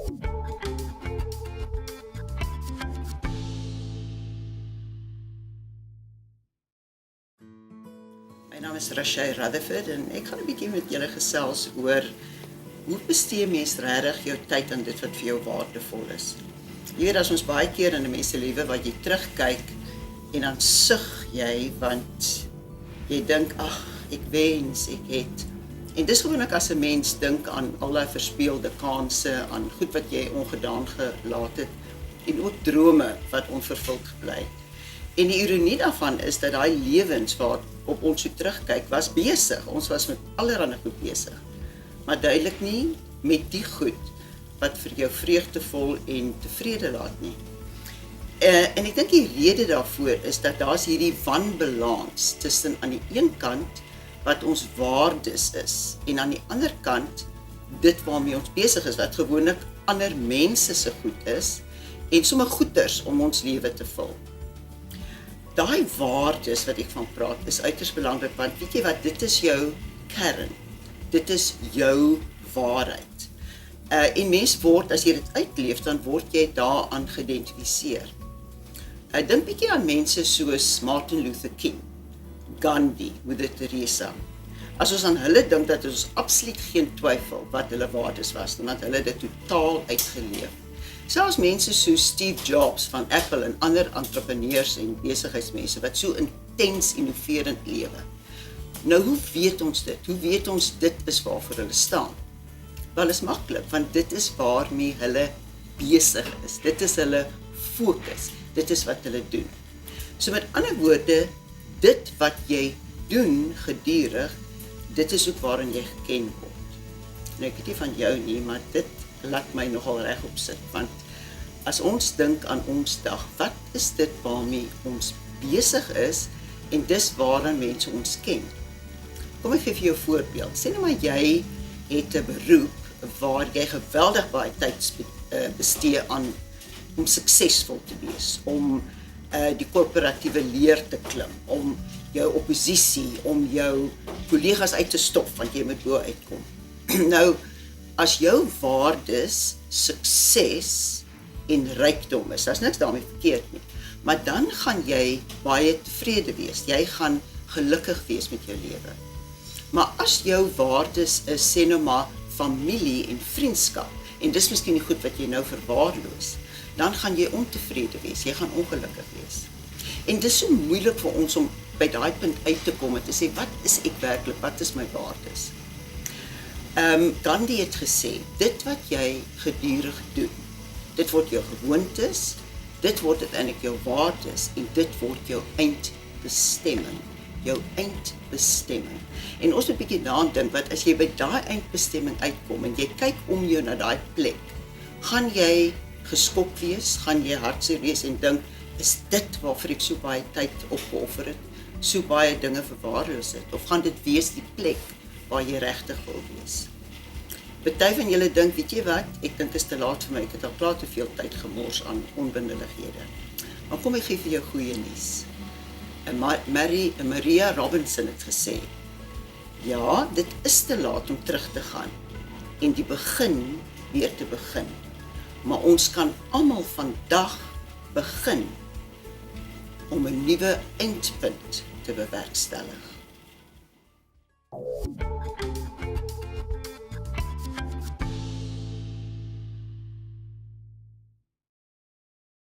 My naam is Rashay Rutherford en ek gaan 'n bietjie met julle gesels oor hoe bestee mens regtig jou tyd aan dit wat vir jou waardevol is. Jy weet, as ons baie keer in 'n mens se lewe wat jy terugkyk en dan sug jy want jy dink, ag, ek wens ek het. En dis gewoonlik as 'n mens dink aan al daai verspeelde kansse, aan goed wat jy ongedaan gelaat het en ook drome wat onvervuld gebly het. En die ironie daarvan is dat daai lewens waar op ons so terugkyk was besig. Ons was met allerlei goed besig. Maar duidelik nie met die goed wat vir jou vreugdevol en tevrede laat nie. En ek dink die rede daarvoor is dat daar's hierdie wanbalans tussen aan die een kant wat ons waardes is en aan die ander kant dit waarmee ons besig is wat gewoonlik ander mense se goed is en sommer goeders om ons lewe te vul. Daai waardes wat ek van praat is uiters belangrik want weet jy wat, dit is jou kern. Dit is jou waarheid. En mens word, as jy dit uitleef, dan word jy daaraan geïdentifiseer. Dink bietjie aan mense soos Martin Luther King, Gandhi, Moeder Teresa. As ons aan hulle dink, dat ons absoluut geen twyfel wat hulle waardes was, dan het hulle dit totaal uitgeleef. Selfs mense soos Steve Jobs van Apple en ander entrepreneurs en besigheidsmense wat so intens innoverend lewe. Nou, hoe weet ons dit? Hoe weet ons dit is waarvoor hulle staan? Wel, is maklik, want dit is waarmee hulle besig is. Dit is hulle fokus. Dit is wat hulle doen. So met ander woorde, dit wat jy doen gedurig, dit is ook waarin jy geken word. Nou, ek weet nie van jou nie, maar dit laat my nogal regop sit, want as ons dink aan ons dag, wat is dit waarmee ons besig is, en dis waaraan mense ons ken. Kom ek gee vir jou 'n voorbeeld. Sê nou maar jy het 'n beroep waar jy geweldig baie tyd bestee aan om suksesvol te wees, om die korporatiewe leer te klim, om jou oppositie, om jou kollegas uit te stof, want jy moet bo uitkom. Nou, as jou waardes sukses en rykdom is, daar's niks daarmee verkeerd nie, maar dan gaan jy baie tevrede wees, jy gaan gelukkig wees met jou lewe. Maar as jou waardes is, sê nou maar, familie en vriendskap, en dis miskien die goed wat jy nou verwaarloos, dan gaan jy ontevrede wees, jy gaan ongelukkig wees. En dis so moeilik vir ons om by daai punt uit te kom en te sê, wat is ek werklik, wat is my waardes? Gandhi het gesê, dit wat jy gedurig doen, dit word jou gewoontes, dit word uiteindelik jou waardes, en dit word jou eindbestemming. Jou eindbestemming. En ons moet 'n bietjie daaraan dink, wat as jy by daai eindbestemming uitkom, en jy kyk om jou na daai plek, gaan jy geskok wees, gaan jy hartseer wees en dink, is dit waarvoor ek so baie tyd opgeoffer het, so baie dinge verwaarloos het, of gaan dit wees die plek waar jy regtig wil wees? Party van julle dink, weet jy wat, ek dink is te laat vir my, ek het al klaar te veel tyd gemors aan onbenullighede. Maar kom ek gee vir jou goeie nuus. Maria Robinson het gesê, ja, dit is te laat om terug te gaan en die begin weer te begin. Maar ons kan almal vandag begin om 'n nuwe eindpunt te bewerkstellig.